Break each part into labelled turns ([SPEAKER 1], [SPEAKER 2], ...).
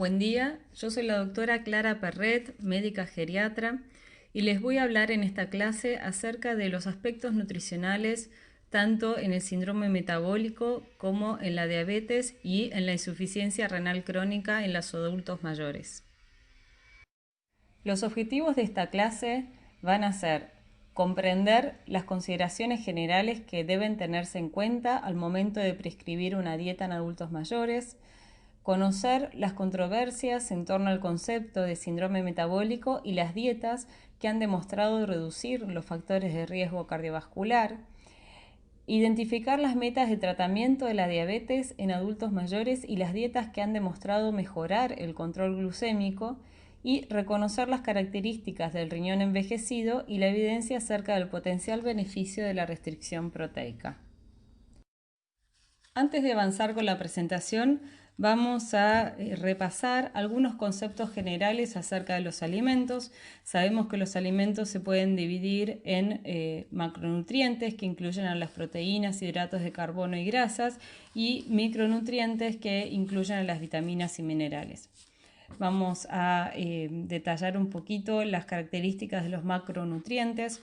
[SPEAKER 1] Buen día, yo soy la doctora Clara Perret, médica geriatra, y les voy a hablar en esta clase acerca de los aspectos nutricionales tanto en el síndrome metabólico como en la diabetes y en la insuficiencia renal crónica en los adultos mayores. Los objetivos de esta clase van a ser comprender las consideraciones generales que deben tenerse en cuenta al momento de prescribir una dieta en adultos mayores, conocer las controversias en torno al concepto de síndrome metabólico y las dietas que han demostrado reducir los factores de riesgo cardiovascular, identificar las metas de tratamiento de la diabetes en adultos mayores y las dietas que han demostrado mejorar el control glucémico y reconocer las características del riñón envejecido y la evidencia acerca del potencial beneficio de la restricción proteica. Antes de avanzar con la presentación, vamos a repasar algunos conceptos generales acerca de los alimentos. Sabemos que los alimentos se pueden dividir en macronutrientes, que incluyen a las proteínas, hidratos de carbono y grasas, y micronutrientes, que incluyen a las vitaminas y minerales. Vamos a detallar un poquito las características de los macronutrientes.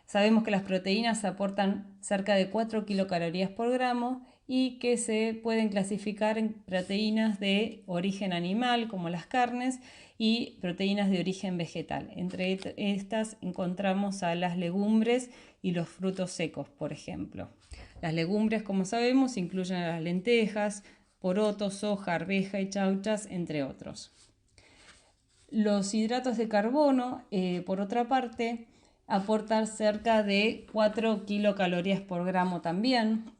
[SPEAKER 1] Sabemos que las proteínas aportan cerca de 4 kilocalorías por gramo y que se pueden clasificar en proteínas de origen animal, como las carnes, y proteínas de origen vegetal. Entre estas encontramos a las legumbres y los frutos secos, por ejemplo. Las legumbres, como sabemos, incluyen a las lentejas, porotos, soja, arveja y chauchas, entre otros. Los hidratos de carbono, por otra parte, aportan cerca de 4 kilocalorías por gramo también.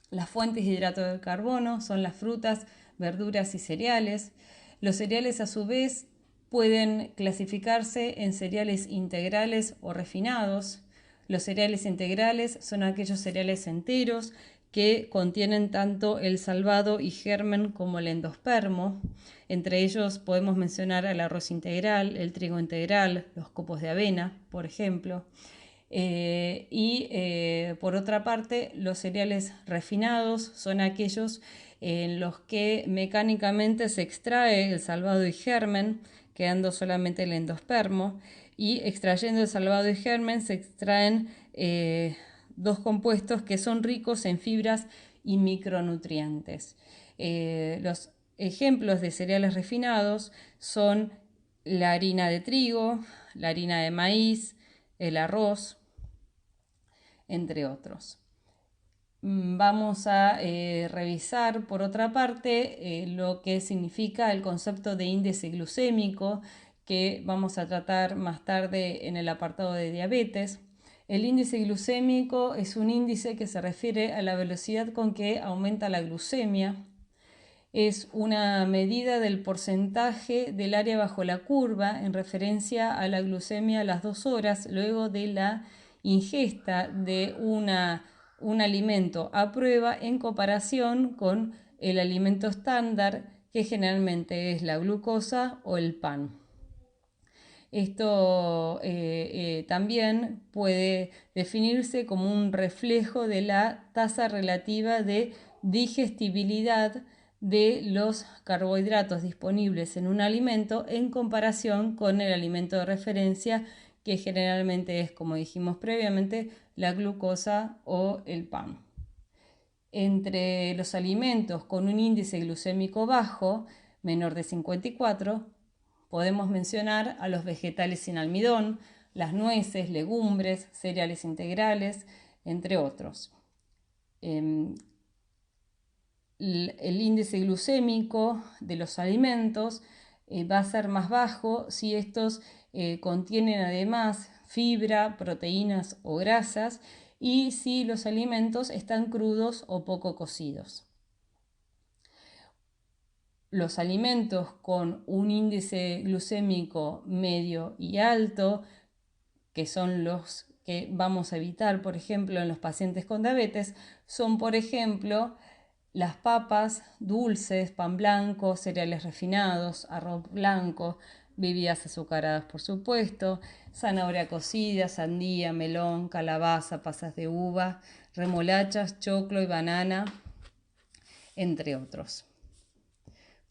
[SPEAKER 1] Las fuentes de hidratos de carbono son las frutas, verduras y cereales. Los cereales, a su vez, pueden clasificarse en cereales integrales o refinados. Los cereales integrales son aquellos cereales enteros que contienen tanto el salvado y germen como el endospermo. Entre ellos podemos mencionar el arroz integral, el trigo integral, los copos de avena, por ejemplo. Por otra parte, los cereales refinados son aquellos en los que mecánicamente se extrae el salvado y germen, quedando solamente el endospermo, y extrayendo el salvado y germen se extraen dos compuestos que son ricos en fibras y micronutrientes. Los ejemplos de cereales refinados son la harina de trigo, la harina de maíz, el arroz, entre otros. Vamos a revisar, por otra parte, lo que significa el concepto de índice glucémico, que vamos a tratar más tarde en el apartado de diabetes. El índice glucémico es un índice que se refiere a la velocidad con que aumenta la glucemia. Es una medida del porcentaje del área bajo la curva en referencia a la glucemia a las 2 horas luego de la ingesta de un alimento a prueba en comparación con el alimento estándar, que generalmente es la glucosa o el pan. Esto también puede definirse como un reflejo de la tasa relativa de digestibilidad de los carbohidratos disponibles en un alimento en comparación con el alimento de referencia, que generalmente es, como dijimos previamente, la glucosa o el pan. Entre los alimentos con un índice glucémico bajo, menor de 54, podemos mencionar a los vegetales sin almidón, las nueces, legumbres, cereales integrales, entre otros. El índice glucémico de los alimentos va a ser más bajo si estos contienen además fibra, proteínas o grasas, y si los alimentos están crudos o poco cocidos. Los alimentos con un índice glucémico medio y alto, que son los que vamos a evitar, por ejemplo, en los pacientes con diabetes, son, por ejemplo, las papas, dulces, pan blanco, cereales refinados, arroz blanco, bebidas azucaradas, por supuesto, zanahoria cocida, sandía, melón, calabaza, pasas de uva, remolachas, choclo y banana, entre otros.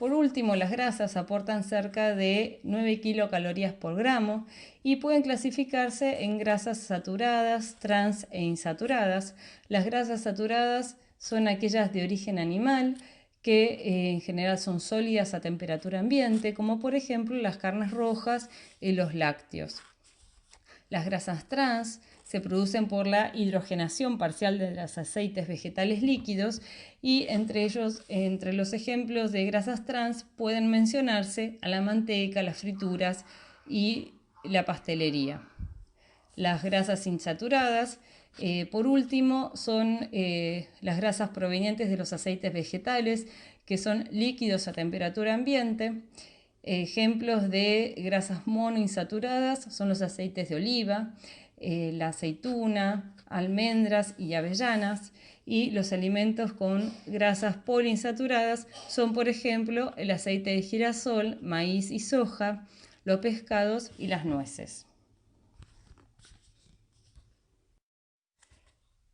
[SPEAKER 1] Por último, las grasas aportan cerca de 9 kilocalorías por gramo y pueden clasificarse en grasas saturadas, trans e insaturadas. Las grasas saturadas son aquellas de origen animal que en general son sólidas a temperatura ambiente, como por ejemplo las carnes rojas y los lácteos. Las grasas trans se producen por la hidrogenación parcial de los aceites vegetales líquidos y entre los ejemplos de grasas trans pueden mencionarse a la manteca, las frituras y la pastelería. Las grasas insaturadas, por último, son las grasas provenientes de los aceites vegetales, que son líquidos a temperatura ambiente. Ejemplos de grasas monoinsaturadas son los aceites de oliva, la aceituna, almendras y avellanas. Y los alimentos con grasas poliinsaturadas son, por ejemplo, el aceite de girasol, maíz y soja, los pescados y las nueces.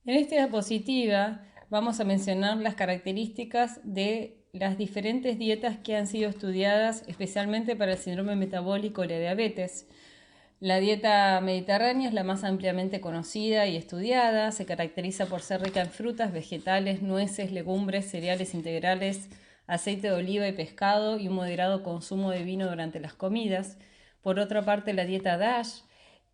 [SPEAKER 1] En esta diapositiva vamos a mencionar las características de las diferentes dietas que han sido estudiadas especialmente para el síndrome metabólico y la diabetes. La dieta mediterránea es la más ampliamente conocida y estudiada, se caracteriza por ser rica en frutas, vegetales, nueces, legumbres, cereales integrales, aceite de oliva y pescado y un moderado consumo de vino durante las comidas. Por otra parte, la dieta DASH,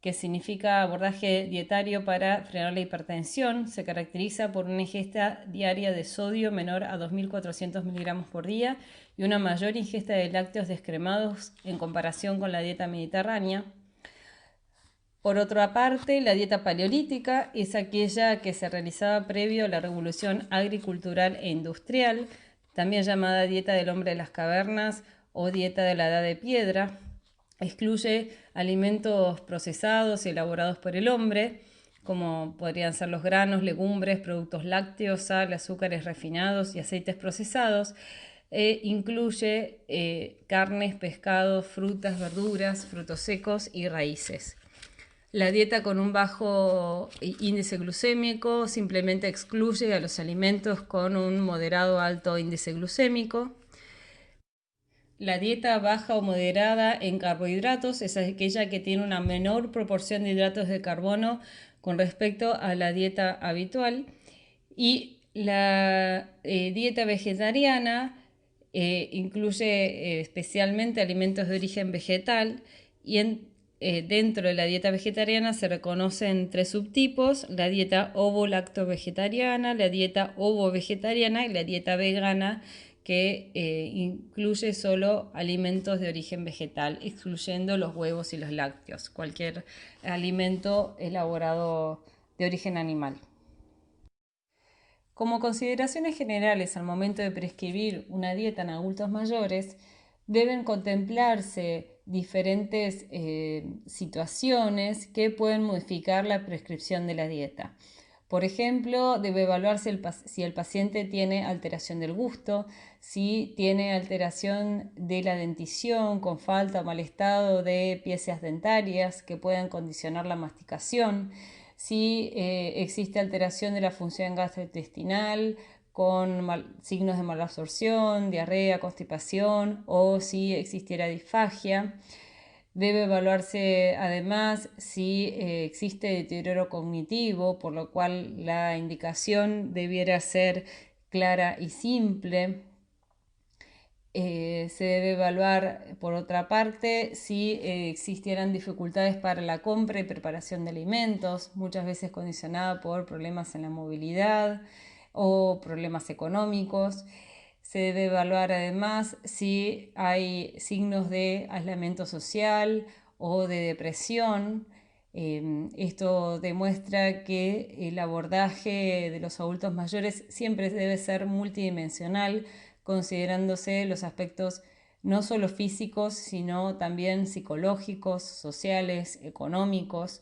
[SPEAKER 1] que significa abordaje dietario para frenar la hipertensión, se caracteriza por una ingesta diaria de sodio menor a 2.400 miligramos por día y una mayor ingesta de lácteos descremados en comparación con la dieta mediterránea. Por otra parte, la dieta paleolítica es aquella que se realizaba previo a la revolución agricultural e industrial, también llamada dieta del hombre de las cavernas o dieta de la edad de piedra. Excluye alimentos procesados y elaborados por el hombre, como podrían ser los granos, legumbres, productos lácteos, sal, azúcares refinados y aceites procesados. Incluye carnes, pescados, frutas, verduras, frutos secos y raíces. La dieta con un bajo índice glucémico simplemente excluye a los alimentos con un moderado alto índice glucémico. La dieta baja o moderada en carbohidratos es aquella que tiene una menor proporción de hidratos de carbono con respecto a la dieta habitual. Y la dieta vegetariana incluye especialmente alimentos de origen vegetal y dentro de la dieta vegetariana se reconocen 3 subtipos: la dieta ovo-lacto-vegetariana, la dieta ovo-vegetariana y la dieta vegana, que incluye solo alimentos de origen vegetal, excluyendo los huevos y los lácteos, cualquier alimento elaborado de origen animal. Como consideraciones generales al momento de prescribir una dieta en adultos mayores, deben contemplarse diferentes situaciones que pueden modificar la prescripción de la dieta. Por ejemplo, debe evaluarse si el paciente tiene alteración del gusto, si tiene alteración de la dentición con falta o mal estado de piezas dentarias que puedan condicionar la masticación, si existe alteración de la función gastrointestinal con signos de malabsorción, diarrea, constipación o si existiera disfagia. Debe evaluarse además si existe deterioro cognitivo, por lo cual la indicación debiera ser clara y simple. Se debe evaluar, por otra parte, si existieran dificultades para la compra y preparación de alimentos, muchas veces condicionada por problemas en la movilidad o problemas económicos. Se debe evaluar además si hay signos de aislamiento social o de depresión. Esto demuestra que el abordaje de los adultos mayores siempre debe ser multidimensional, considerándose los aspectos no solo físicos, sino también psicológicos, sociales, económicos,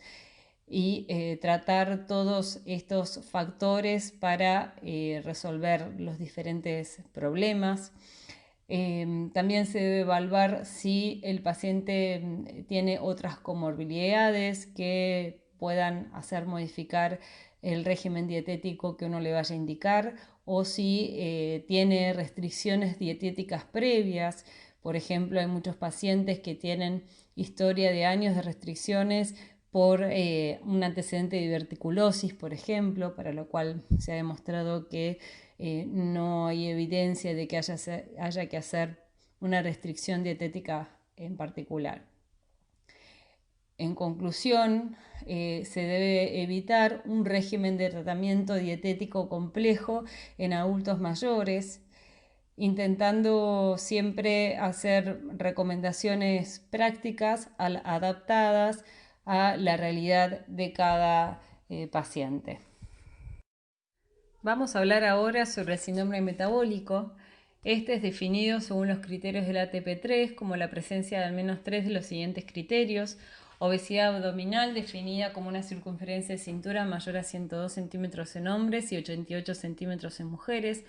[SPEAKER 1] y tratar todos estos factores para resolver los diferentes problemas. También se debe evaluar si el paciente tiene otras comorbilidades que puedan hacer modificar el régimen dietético que uno le vaya a indicar o si tiene restricciones dietéticas previas. Por ejemplo, hay muchos pacientes que tienen historia de años de restricciones por un antecedente de diverticulosis, por ejemplo, para lo cual se ha demostrado que no hay evidencia de que haya que hacer una restricción dietética en particular. En conclusión, se debe evitar un régimen de tratamiento dietético complejo en adultos mayores, intentando siempre hacer recomendaciones prácticas adaptadas a la realidad de cada paciente. Vamos a hablar ahora sobre el síndrome metabólico. Este es definido según los criterios del ATP3 como la presencia de al menos 3 de los siguientes criterios: obesidad abdominal definida como una circunferencia de cintura mayor a 102 centímetros en hombres y 88 centímetros en mujeres,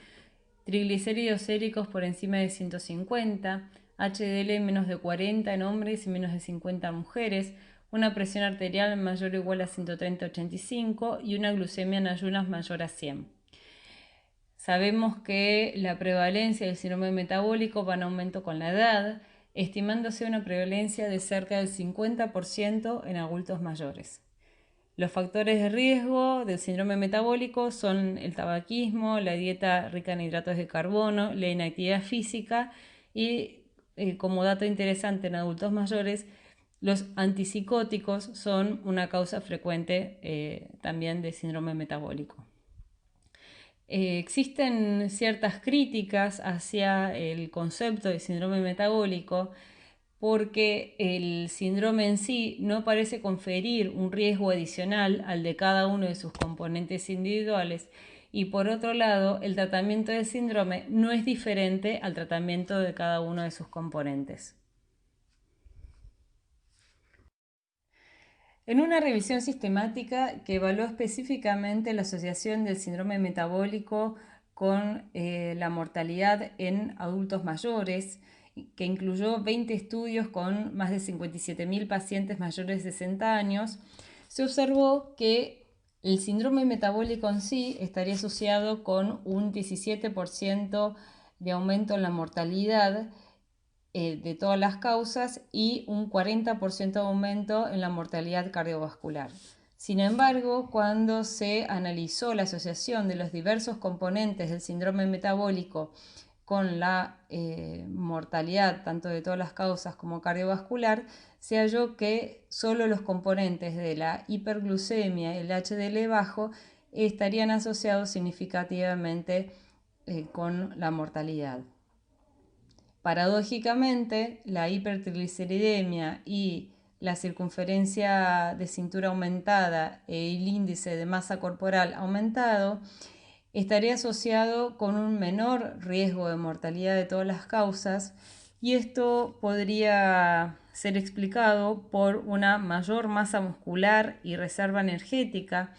[SPEAKER 1] triglicéridos séricos por encima de 150, HDL menos de 40 en hombres y menos de 50 en mujeres, una presión arterial mayor o igual a 130/85 y una glucemia en ayunas mayor a 100. Sabemos que la prevalencia del síndrome metabólico va en aumento con la edad, estimándose una prevalencia de cerca del 50% en adultos mayores. Los factores de riesgo del síndrome metabólico son el tabaquismo, la dieta rica en hidratos de carbono, la inactividad física y, como dato interesante en adultos mayores, los antipsicóticos son una causa frecuente también de síndrome metabólico. Existen ciertas críticas hacia el concepto de síndrome metabólico porque el síndrome en sí no parece conferir un riesgo adicional al de cada uno de sus componentes individuales, y por otro lado, el tratamiento del síndrome no es diferente al tratamiento de cada uno de sus componentes. En una revisión sistemática que evaluó específicamente la asociación del síndrome metabólico con la mortalidad en adultos mayores, que incluyó 20 estudios con más de 57.000 pacientes mayores de 60 años, se observó que el síndrome metabólico en sí estaría asociado con un 17% de aumento en la mortalidad de todas las causas y un 40% de aumento en la mortalidad cardiovascular. Sin embargo, cuando se analizó la asociación de los diversos componentes del síndrome metabólico con la mortalidad tanto de todas las causas como cardiovascular, se halló que solo los componentes de la hiperglucemia y el HDL bajo estarían asociados significativamente con la mortalidad. Paradójicamente, la hipertrigliceridemia y la circunferencia de cintura aumentada e el índice de masa corporal aumentado estaría asociado con un menor riesgo de mortalidad de todas las causas, y esto podría ser explicado por una mayor masa muscular y reserva energética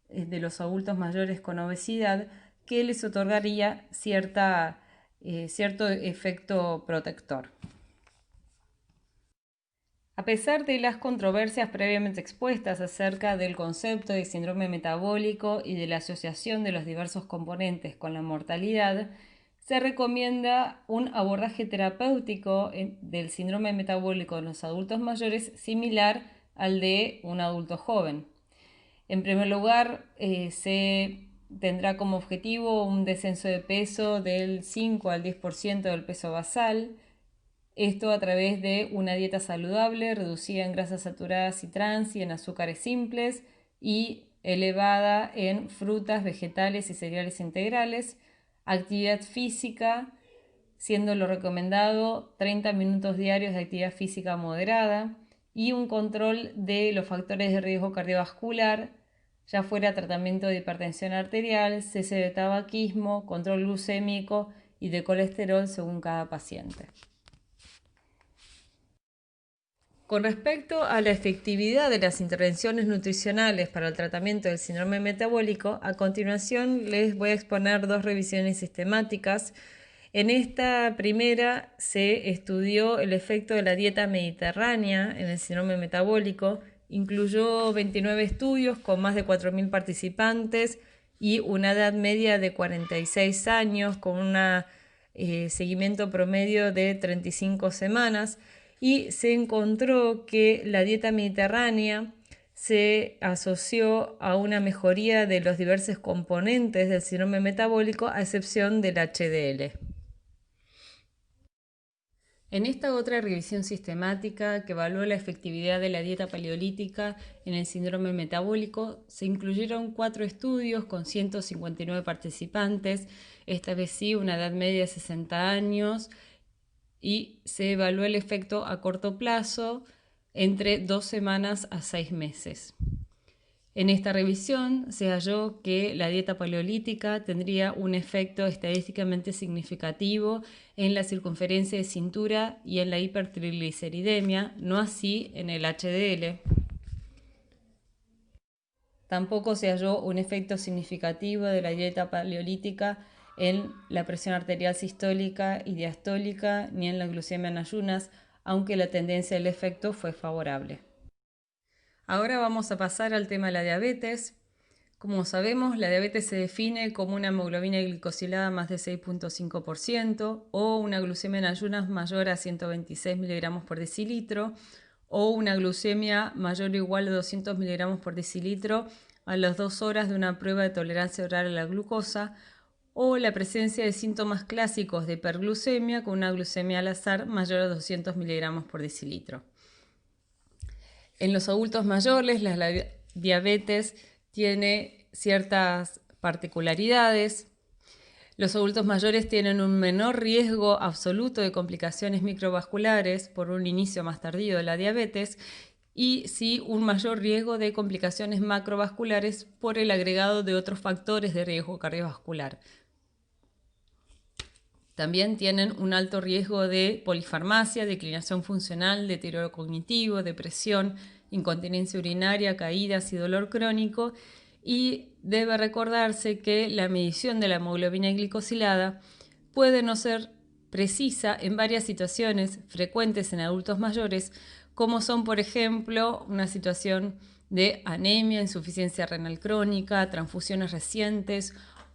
[SPEAKER 1] de los adultos mayores con obesidad, que les otorgaría cierto efecto protector. A pesar de las controversias previamente expuestas acerca del concepto de síndrome metabólico y de la asociación de los diversos componentes con la mortalidad, se recomienda un abordaje terapéutico del síndrome metabólico en los adultos mayores similar al de un adulto joven. En primer lugar, se tendrá como objetivo un descenso de peso del 5 al 10% del peso basal, esto a través de una dieta saludable, reducida en grasas saturadas y trans y en azúcares simples y elevada en frutas, vegetales y cereales integrales, actividad física, siendo lo recomendado 30 minutos diarios de actividad física moderada, y un control de los factores de riesgo cardiovascular, ya fuera tratamiento de hipertensión arterial, cese de tabaquismo, control glucémico y de colesterol según cada paciente. Con respecto a la efectividad de las intervenciones nutricionales para el tratamiento del síndrome metabólico, a continuación les voy a exponer dos revisiones sistemáticas. En esta primera se estudió el efecto de la dieta mediterránea en el síndrome metabólico. Incluyó 29 estudios con más de 4.000 participantes y una edad media de 46 años con un seguimiento promedio de 35 semanas, y se encontró que la dieta mediterránea se asoció a una mejoría de los diversos componentes del síndrome metabólico, a excepción del HDL. En esta otra revisión sistemática que evaluó la efectividad de la dieta paleolítica en el síndrome metabólico, se incluyeron 4 estudios con 159 participantes, esta vez sí una edad media de 60 años, y se evaluó el efecto a corto plazo entre 2 semanas a 6 meses. En esta revisión se halló que la dieta paleolítica tendría un efecto estadísticamente significativo en la circunferencia de cintura y en la hipertrigliceridemia, no así en el HDL. Tampoco se halló un efecto significativo de la dieta paleolítica en la presión arterial sistólica y diastólica, ni en la glucemia en ayunas, aunque la tendencia del efecto fue favorable. Ahora vamos a pasar al tema de la diabetes. Como sabemos, la diabetes se define como una hemoglobina glicosilada más de 6.5% o una glucemia en ayunas mayor a 126 miligramos por decilitro o una glucemia mayor o igual a 200 miligramos por decilitro a las 2 horas de una prueba de tolerancia oral a la glucosa, o la presencia de síntomas clásicos de hiperglucemia con una glucemia al azar mayor a 200 miligramos por decilitro. En los adultos mayores, la diabetes tiene ciertas particularidades. Los adultos mayores tienen un menor riesgo absoluto de complicaciones microvasculares por un inicio más tardío de la diabetes, y sí un mayor riesgo de complicaciones macrovasculares por el agregado de otros factores de riesgo cardiovascular. También tienen un alto riesgo de polifarmacia, declinación funcional, deterioro cognitivo, depresión, incontinencia urinaria, caídas y dolor crónico. Y debe recordarse que la medición de la hemoglobina glicosilada puede no ser precisa en varias situaciones frecuentes en adultos mayores, como son, por ejemplo, una situación de anemia, insuficiencia renal crónica, transfusiones recientes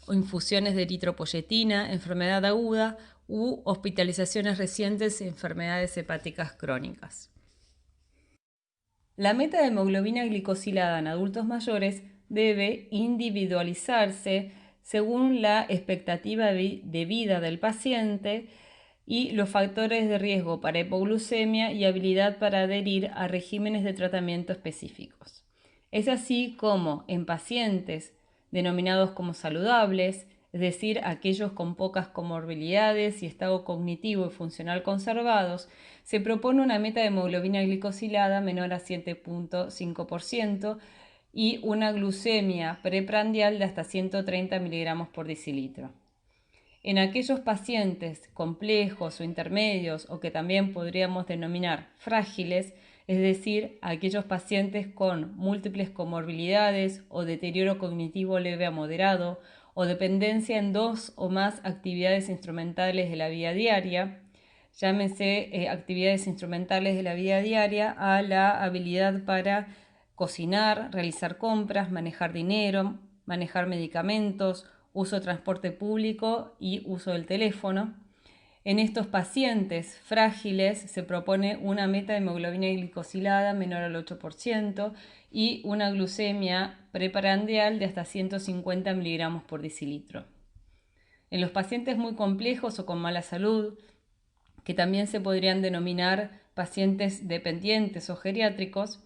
[SPEAKER 1] o infusiones de eritropoyetina, enfermedad aguda u hospitalizaciones recientes y enfermedades hepáticas crónicas. La meta de hemoglobina glicosilada en adultos mayores debe individualizarse según la expectativa de vida del paciente y los factores de riesgo para hipoglucemia y habilidad para adherir a regímenes de tratamiento específicos. Es así como en pacientes denominados como saludables, es decir, aquellos con pocas comorbilidades y estado cognitivo y funcional conservados, se propone una meta de hemoglobina glicosilada menor a 7.5% y una glucemia preprandial de hasta 130 miligramos por decilitro. En aquellos pacientes complejos o intermedios, o que también podríamos denominar frágiles, es decir, aquellos pacientes con múltiples comorbilidades o deterioro cognitivo leve a moderado o dependencia en 2 o más actividades instrumentales de la vida diaria, llámese actividades instrumentales de la vida diaria a la habilidad para cocinar, realizar compras, manejar dinero, manejar medicamentos, uso de transporte público y uso del teléfono. En estos pacientes frágiles se propone una meta de hemoglobina glicosilada menor al 8% y una glucemia preprandial de hasta 150 miligramos por decilitro. En los pacientes muy complejos o con mala salud, que también se podrían denominar pacientes dependientes o geriátricos,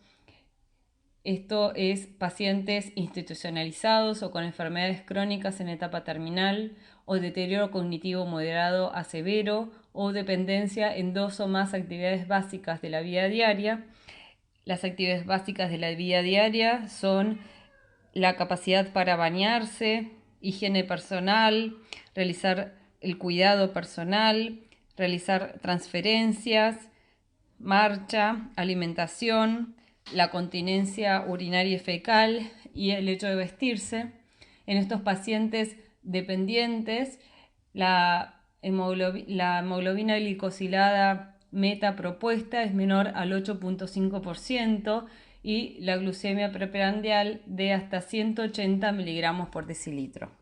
[SPEAKER 1] esto es pacientes institucionalizados o con enfermedades crónicas en etapa terminal o deterioro cognitivo moderado a severo o dependencia en 2 o más actividades básicas de la vida diaria. Las actividades básicas de la vida diaria son la capacidad para bañarse, higiene personal, realizar el cuidado personal, realizar transferencias, marcha, alimentación, la continencia urinaria y fecal y el hecho de vestirse. En estos pacientes dependientes, la hemoglobina glicosilada meta propuesta es menor al 8.5% y la glucemia preprandial de hasta 180 miligramos por decilitro.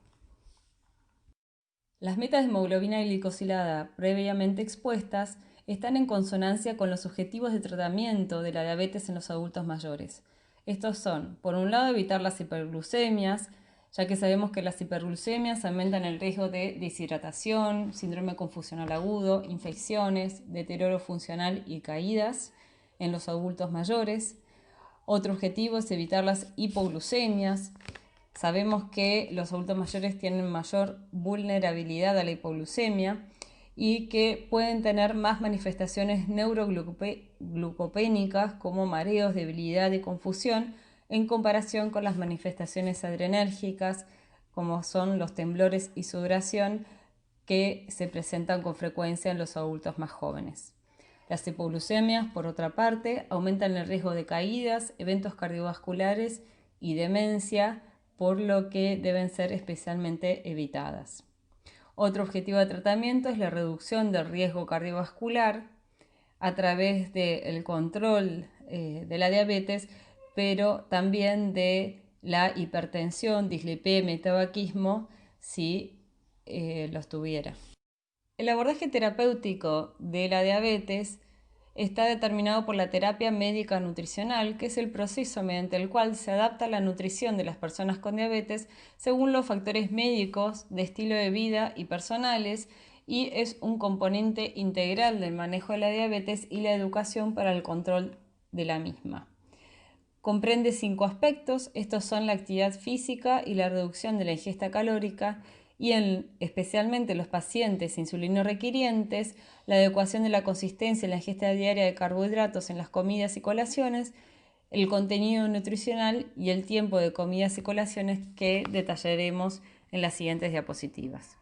[SPEAKER 1] Las metas de hemoglobina glicosilada previamente expuestas están en consonancia con los objetivos de tratamiento de la diabetes en los adultos mayores. Estos son, por un lado, evitar las hiperglucemias, ya que sabemos que las hiperglucemias aumentan el riesgo de deshidratación, síndrome confusional agudo, infecciones, deterioro funcional y caídas en los adultos mayores. Otro objetivo es evitar las hipoglucemias. Sabemos que los adultos mayores tienen mayor vulnerabilidad a la hipoglucemia y que pueden tener más manifestaciones neuroglucopénicas como mareos, debilidad y confusión en comparación con las manifestaciones adrenérgicas como son los temblores y sudoración que se presentan con frecuencia en los adultos más jóvenes. Las hipoglucemias, por otra parte, aumentan el riesgo de caídas, eventos cardiovasculares y demencia, por lo que deben ser especialmente evitadas. Otro objetivo de tratamiento es la reducción del riesgo cardiovascular a través del control de la diabetes, pero también de la hipertensión, dislipemia y tabaquismo si los tuviera. El abordaje terapéutico de la diabetes está determinado por la terapia médica nutricional, que es el proceso mediante el cual se adapta la nutrición de las personas con diabetes según los factores médicos, de estilo de vida y personales, y es un componente integral del manejo de la diabetes y la educación para el control de la misma. Comprende 5 aspectos, estos son la actividad física y la reducción de la ingesta calórica, y especialmente los pacientes insulino requirientes, la adecuación de la consistencia en la ingesta diaria de carbohidratos en las comidas y colaciones, el contenido nutricional y el tiempo de comidas y colaciones que detallaremos en las siguientes diapositivas.